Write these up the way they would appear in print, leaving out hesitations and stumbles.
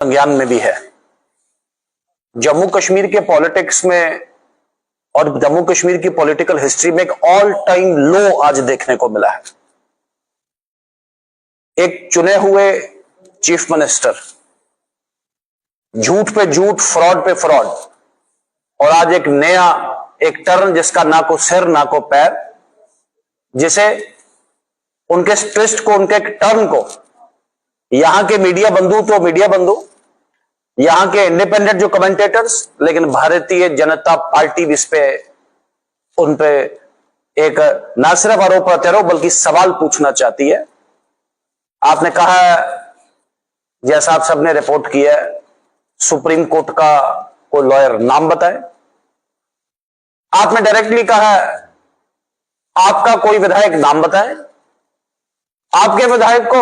ज्ञान में भी है। जम्मू कश्मीर के पॉलिटिक्स में और जम्मू कश्मीर की पॉलिटिकल हिस्ट्री में एक ऑल टाइम लो आज देखने को मिला है। एक चुने हुए चीफ मिनिस्टर झूठ पे झूठ, फ्रॉड पे फ्रॉड, और आज एक नया एक टर्न जिसका ना को सिर ना को पैर, जिसे उनके ट्विस्ट को, उनके टर्न को यहां के मीडिया बंधु तो मीडिया बंधु, यहां के इंडिपेंडेंट जो कमेंटेटर्स, लेकिन भारतीय जनता पार्टी इस पे उन पे एक ना सिर्फ आरोप प्रत्यारोप बल्कि सवाल पूछना चाहती है। आपने कहा, जैसा आप सबने रिपोर्ट किया, सुप्रीम कोर्ट का कोई लॉयर नाम बताए। आपने डायरेक्टली कहा आपका कोई विधायक नाम बताए। आपके विधायक को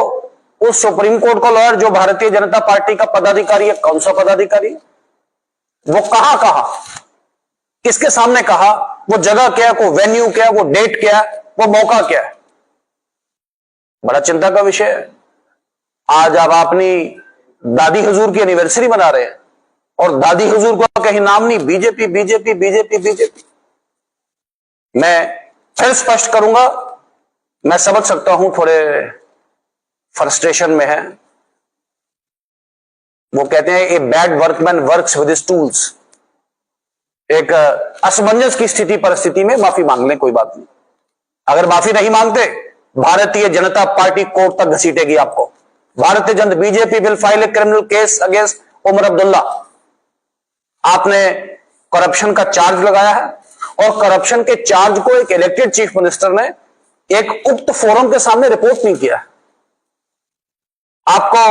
उस सुप्रीम कोर्ट का लॉयर जो भारतीय जनता पार्टी का पदाधिकारी है, कौन सा पदाधिकारी, वो कहां कहा, किसके सामने कहा, वो जगह क्या है, वो वेन्यू क्या है, वो डेट क्या है, वो मौका क्या है। बड़ा चिंता का विषय है। आज आप अपनी दादी हुजूर की एनिवर्सरी मना रहे हैं और दादी हुजूर का कहीं नाम नहीं, बीजेपी बीजेपी बीजेपी बीजेपी। मैं फिर स्पष्ट करूंगा, मैं समझ सकता हूं थोड़े फ्रस्ट्रेशन में है। वो कहते हैं a bad workman works with his tools. एक असमंजस की स्थिति परिस्थिति में माफी मांग लें, कोई बात नहीं। अगर माफी नहीं मांगते, भारतीय जनता पार्टी कोर्ट तक घसीटेगी आपको। भारतीय जनता BJP will file a criminal case against Omar Abdullah. आपने करप्शन का चार्ज लगाया है और करप्शन के चार्ज को एक इलेक्टेड चीफ मिनिस्टर ने एक उक्त फोरम के सामने रिपोर्ट नहीं किया। आपको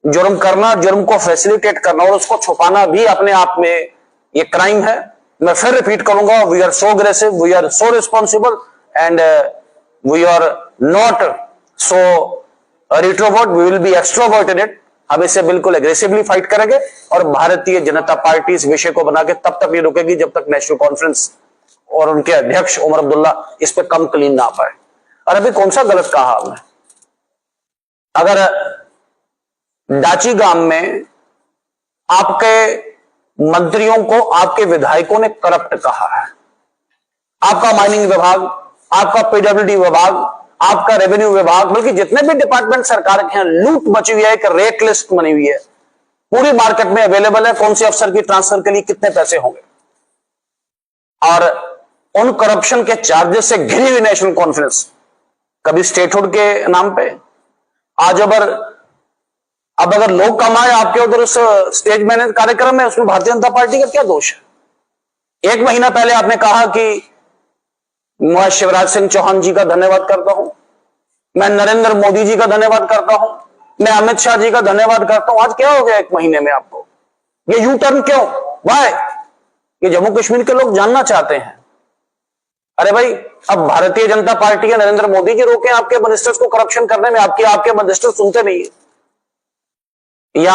जुर्म करना, जुर्म को फैसिलिटेट करना और उसको छुपाना भी अपने आप में ये क्राइम है। मैं फिर रिपीट करूंगा, we are so aggressive, we are so responsible and we are not so retrovert, we will be extrovert in it. हम इसे बिल्कुल एग्रेसिवली फाइट करेंगे और भारतीय जनता पार्टी इस विषय को बना के तब तक नहीं रुकेगी जब तक नेशनल कॉन्फ्रेंस और उनके अध्यक्ष उमर अब्दुल्ला इस पे कम क्लीन ना आ पाए। और अभी कौन सा गलत कहा हमने? अगर डाची गांव में आपके मंत्रियों को आपके विधायकों ने करप्ट कहा है, आपका माइनिंग विभाग, आपका पीडब्ल्यूडी विभाग, आपका रेवेन्यू विभाग, बल्कि जितने भी डिपार्टमेंट सरकार के हैं, लूट मची हुई है, एक रेट लिस्ट बनी हुई है, पूरी मार्केट में अवेलेबल है, कौन से अफसर की ट्रांसफर के लिए कितने पैसे होंगे। और उन करप्शन के चार्जेस से घिरी हुई नेशनल कॉन्फ्रेंस, कभी स्टेटहुड के नाम पे, आज अब अगर लोग कमाए आपके उधर उस स्टेज मैनेज कार्यक्रम में, उसमें भारतीय जनता पार्टी का क्या दोष है? एक महीना पहले आपने कहा कि मैं शिवराज सिंह चौहान जी का धन्यवाद करता हूं, मैं नरेंद्र मोदी जी का धन्यवाद करता हूं, मैं अमित शाह जी का धन्यवाद करता हूं। आज क्या हो गया एक महीने में आपको? ये यू टर्न क्यों? वाई? ये जम्मू कश्मीर के लोग जानना चाहते हैं। अरे भाई, अब भारतीय जनता पार्टी या नरेंद्र मोदी जी रोके आपके मिनिस्टर्स को करप्शन करने में, आपके मिनिस्टर सुनते नहीं है, या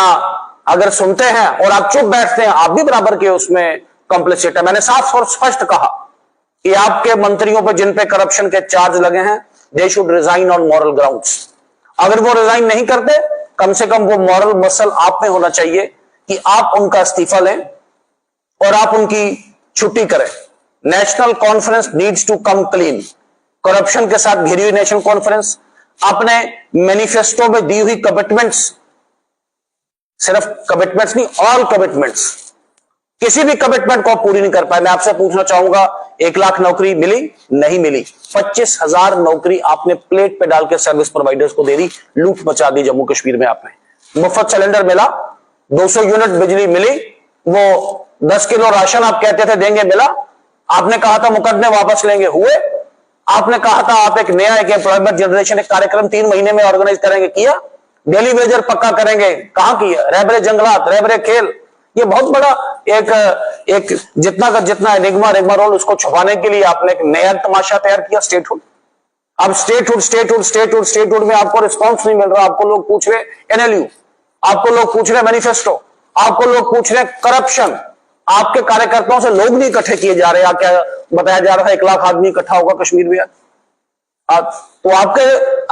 अगर सुनते हैं और आप चुप बैठते हैं, आप भी बराबर के उसमें कॉम्प्लिसिट है। मैंने साफ और स्पष्ट कहा कि आपके मंत्रियों पर जिन पे करप्शन के चार्ज लगे हैं, they should resign on moral grounds. अगर वो रिजाइन नहीं करते, कम से कम वो मॉरल मसल आप में होना चाहिए कि आप उनका इस्तीफा लें और आप उनकी छुट्टी करें। National Conference needs to come clean. Corruption के साथ घिरी हुई नेशनल कॉन्फ्रेंस अपने मैनिफेस्टो में दी हुई कमिटमेंट्स, सिर्फ कमिटमेंट्स नहीं, ऑल कमिटमेंट्स, किसी भी कमिटमेंट को पूरी नहीं कर पाए। मैं आपसे पूछना चाहूंगा, 1 लाख नौकरी मिली? नहीं मिली। 25,000 नौकरी आपने प्लेट पे डाल के सर्विस प्रोवाइडर्स को दे दी, लूट मचा दी जम्मू कश्मीर में आपने। मुफ्त सिलेंडर मिला, 200 यूनिट बिजली मिली, वो 10 किलो राशन आप कहते थे देंगे, मिला। आपने कहा था मुकदमे वापस लेंगे, हुए। आपने कहा था आप एक नया एक एम्प्लॉयमेंट जनरेशन एक कार्यक्रम 3 महीने में ऑर्गेनाइज करेंगे, किया। डेली वेजर पक्का करेंगे, कहां किया? रहबरे जंगलात, रहबरे खेल। ये बहुत बड़ा एक जितना का जितना एनिग्मा रोल, उसको छुपाने के लिए आपने एक नया तमाशा तैयार किया, स्टेटहुड। अब स्टेटहुड में आपको रिस्पॉन्स नहीं मिल रहा। आपको लोग पूछ रहे एनएलयू, आपको लोग पूछ रहे मैनिफेस्टो, आपको लोग पूछ रहे करप्शन। आपके कार्यकर्ताओं से लोग नहीं इकट्ठे किए जा रहे। क्या बताया जा रहा है 1 लाख आदमी इकट्ठा होगा कश्मीर में। तो आपके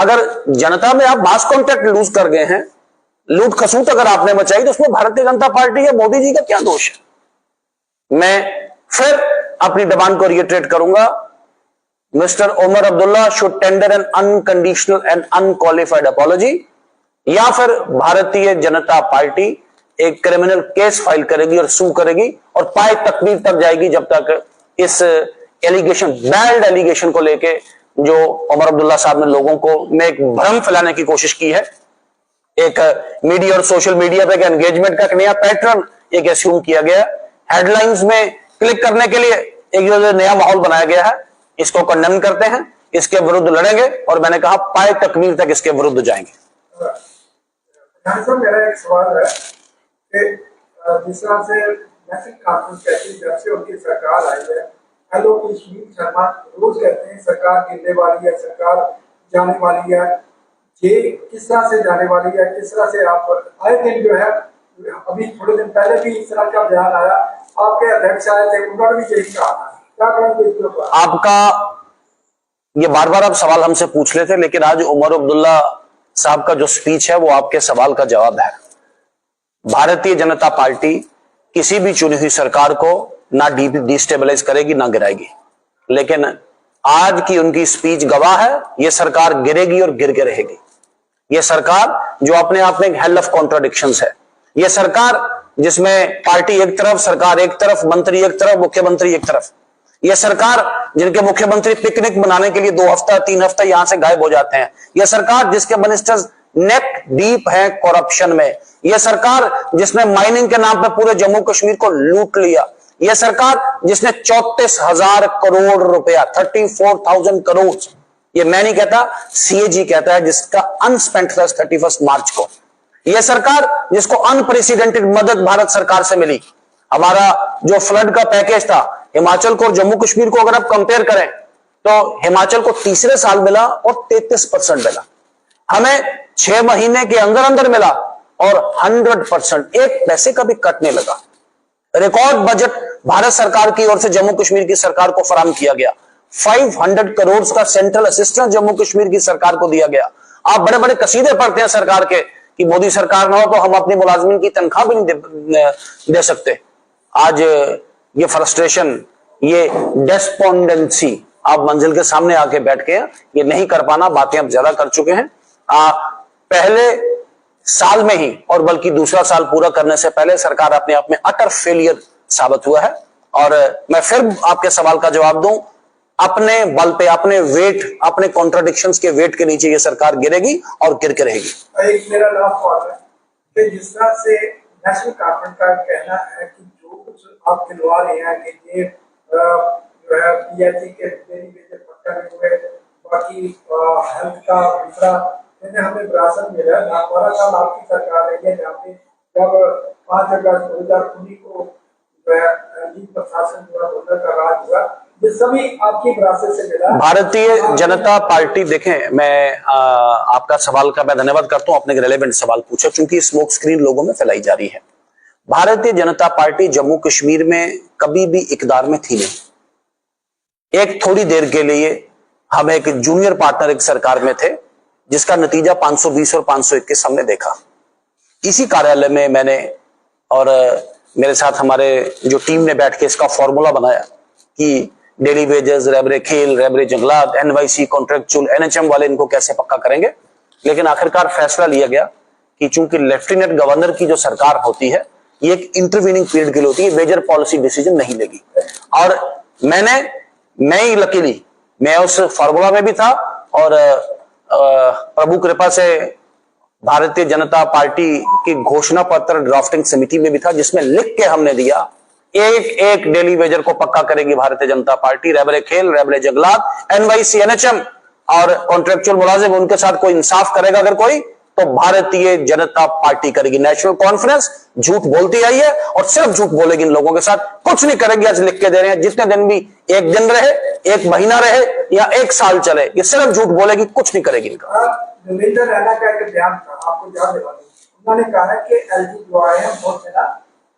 अगर जनता में आप मास कॉन्टेक्ट लूज कर गए हैं, लूट खसूट अगर आपने मचाई तो उसमें भारतीय जनता पार्टी या मोदी जी का क्या दोष है? मैं फिर अपनी डिमांड को रिइटरेट करूंगा, mister Omar Abdullah should tender N unconditional and unqualified apology, या फिर भारतीय जनता पार्टी एक क्रिमिनल केस फाइल करेगी और सू करेगी और पाए तकदीर तक जाएगी जब तक इस एलिगेशन, बैड एलिगेशन को लेके जो ओमर अब्दुल्ला साहब ने लोगों को में एक भ्रम फैलाने की कोशिश की है, एक मीडिया और सोशल मीडिया पे एंगेजमेंट का एक नया पैटर्न एक एस्यूम किया गया, हेडलाइंस में क्लिक करने के लिए एक जो नया माहौल बनाया गया है, इसको कंडेम करते हैं, इसके विरुद्ध लड़ेंगे और मैंने कहा पाए तकमीर तक इसके विरुद्ध जाएंगे। मेरा एक सवाल है कि जिस तरह से नेशनल कॉन्फ्रेंस कहती है, जब से उनकी सरकार आई है, हेलो सुनील शर्मा रोज कहते हैं सरकार गिरने वाली है, सरकार जाने वाली है, ये किस तरह से जाने वाली है, किस तरह से आप आए दिन जो है, अभी थोड़े दिन पहले भी इस तरह का बयान आया, आपके अध्यक्ष आए थे, उन्होंने भी यही कहा था, क्या करेंगे इसके ऊपर? आपका ये बार बार आप सवाल हमसे पूछ लेते, लेकिन आज उमर अब्दुल्ला साहब का जो स्पीच है वो आपके सवाल का जवाब है। भारतीय जनता पार्टी किसी भी चुनी हुई सरकार को ना डिस्टेबलाइज करेगी ना गिराएगी, लेकिन आज की उनकी स्पीच गवाह है, यह सरकार गिरेगी और गिर के रहेगी। यह सरकार जो अपने आप में एक हेल ऑफ कॉन्ट्राडिक्शंस है, यह सरकार जिसमें पार्टी एक तरफ, सरकार एक तरफ, मंत्री एक तरफ, मुख्यमंत्री एक तरफ, यह सरकार जिनके मुख्यमंत्री पिकनिक मनाने के लिए 2 हफ्ता 3 हफ्ता यहां से गायब हो जाते हैं, यह सरकार जिसके मिनिस्टर्स नेक डीप है करप्शन में, यह सरकार जिसने माइनिंग के नाम पे पूरे जम्मू कश्मीर को लूट लिया, यह सरकार जिसने 34,000 करोड़ रुपया 34,000 करोड़, ये मैं नहीं कहता, सीएजी कहता है, जिसका अनस्पेंट था 31 मार्च को, यह सरकार जिसको अनप्रेसिडेंटेड मदद भारत सरकार से मिली। हमारा जो फ्लड का पैकेज था, हिमाचल को और जम्मू कश्मीर को अगर आप कंपेयर करें तो हिमाचल को तीसरे साल मिला और 33% मिला, हमें 6 महीने के अंदर अंदर मिला और 100%, एक पैसे का भी कट नहीं लगा। रिकॉर्ड बजट भारत सरकार की ओर से जम्मू कश्मीर की सरकार को फराहम किया गया, 500 करोड़ का सेंट्रल असिस्टेंस जम्मू कश्मीर की सरकार को दिया गया। आप बड़े बड़े कसीदे पढ़ते हैं सरकार के कि मोदी सरकार ना हो तो हम अपने मुलाजमीन की तनख्वाह भी नहीं दे सकते। आज ये फ्रस्ट्रेशन, ये डेस्पोंडेंसी आप मंजिल के सामने आके बैठ के ये नहीं कर पाना, बातें अब ज्यादा कर चुके हैं। पहले साल में ही, और बल्कि दूसरा साल पूरा करने से पहले सरकार अपने आप में अटर फेलियर साबित हुआ है। और मैं फिर आपके सवाल का जवाब दूं, अपने बल पे, अपने वेट, अपने कॉन्ट्राडिक्शंस के वेट के नीचे ये सरकार गिरेगी और गिर के रहेगी। एक मेरा लास्ट सवाल है कि जिस तरह से नेशनल कॉन्फ्रेंस का कहना है कि जो कुछ आप खिलवा रहे हैं कि ये जो है पीएचई के डेली वेजेस पक्का नहीं हुए, बाकी हेल्थ का दूसरा हमें विरासत मिला, 12 साल आपकी सरकार रही है, जहाँ पे जब 5 अगस्त 2019 को जो है प्रशासन द्वारा का राज हुआ, ये सभी आपकी विरासत से मिला। भारतीय जनता पार्टी, देखें मैं आपका सवाल का मैं धन्यवाद करता हूं, आपने एक रेलेवेंट सवाल पूछा, क्योंकि स्मोक स्क्रीन लोगों में फैलाई जा रही है। भारतीय जनता पार्टी जम्मू कश्मीर में कभी भी इकदार में थी नहीं। एक थोड़ी देर के लिए हम एक जूनियर पार्टनर एक सरकार में थे, जिसका नतीजा 520 और 521 हमने देखा। इसी कार्यालय में मैंने और मेरे साथ हमारे जो टीम ने बैठ के इसका फॉर्मूला बनाया कि डेली वेजेस, रेबरे खेल, रेबरे जंगलात, एनवाईसी, कॉन्ट्रेक्चुअल, एनएचएम वाले इनको कैसे पक्का करेंगे। लेकिन आखिरकार फैसला लिया गया कि चूंकि लेफ्टिनेंट गवर्नर की जो सरकार होती है ये एक इंटरवीनिंग पीरियड के लिए होती है, मेजर पॉलिसी डिसीजन नहीं लेगी। और मैं लकीली मैं उस फॉर्मूला में भी था और प्रभु कृपा से भारतीय जनता पार्टी की घोषणा पत्र ड्राफ्टिंग समिति में भी था, जिसमें लिख के हमने दिया एक एक डेली वेजर को पक्का करेगी भारतीय जनता पार्टी, रेबरे खेल, रेबरे जंगलात, एनवाईसी, एनएचएम और कॉन्ट्रेक्चुअल मुलाजिम, उनके साथ कोई इंसाफ करेगा अगर कोई, तो भारतीय जनता पार्टी करेगी। नेशनल कॉन्फ्रेंस झूठ बोलती आई है और सिर्फ झूठ बोलेगी इन लोगों के साथ, कुछ नहीं करेगी। आज लिख के दे रहे हैं, जितने दिन भी, एक दिन रहे, एक महीना रहे या 1 साल चले, ये सिर्फ झूठ बोलेगी, कुछ नहीं करेगी इनका। देवेंद्र रैना का एक बयान था, आपको याद है, उन्होंने कहा है कि एलजी जो आए हैं बहुत है ना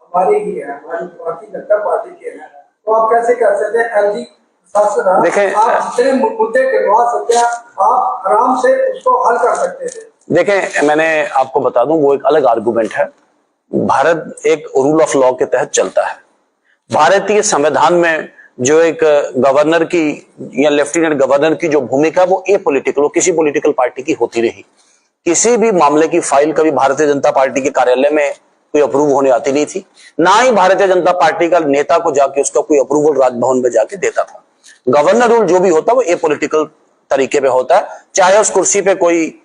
हमारे ही है, हमारी भारतीय जनता पार्टी के हैं, तो आप कैसे कह सकते हैं एलजी देखें, आप जितने मुद्दे गिनवा सकते हैं, आप आराम से उसको हल कर सकते थे। देखें, मैंने आपको बता दूं, वो एक अलग आर्गुमेंट है। भारत एक रूल ऑफ लॉ के तहत चलता है। भारतीय संविधान में जो एक गवर्नर की या लेफ्टिनेंट गवर्नर की जो भूमिका, वो एपॉलिटिकल, वो किसी पॉलिटिकल पार्टी की होती रही। किसी भी मामले की फाइल कभी भारतीय जनता पार्टी के कार्यालय में कोई अप्रूव होने आती नहीं थी, ना ही भारतीय जनता पार्टी का नेता को जाके उसका कोई अप्रूवल राजभवन में जाके देता था। गवर्नर रूल जो भी होता है वो एपॉलिटिकल तरीके पे होता है, चाहे उस कुर्सी पे कोई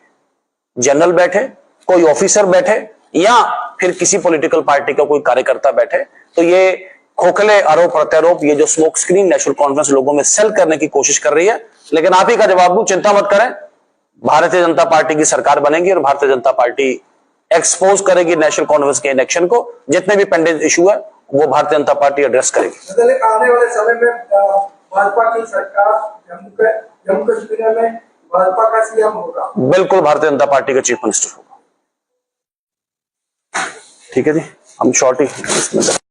जनरल बैठे, कोई ऑफिसर बैठे, या फिर किसी पॉलिटिकल पार्टी का कोई कार्यकर्ता बैठे। तो ये खोखले आरोप प्रत्यारोप, ये जो स्मोक स्क्रीन नेशनल कॉन्फ्रेंस लोगों में सेल करने की कोशिश कर रही है, लेकिन आप ही का जवाब दूं, चिंता मत करें, भारतीय जनता पार्टी की सरकार बनेगी और भारतीय जनता पार्टी एक्सपोज करेगी नेशनल कॉन्फ्रेंस के इनेक्शन को। जितने भी पेंडिंग इशू है वो भारतीय जनता पार्टी एड्रेस करेगी। आने वाले समय में भाजपा की सरकार जम्मू कश्मीर में भाजपा का सीएम होगा? बिल्कुल, भारतीय जनता पार्टी का चीफ मिनिस्टर होगा। ठीक है जी, हम शॉर्ट ही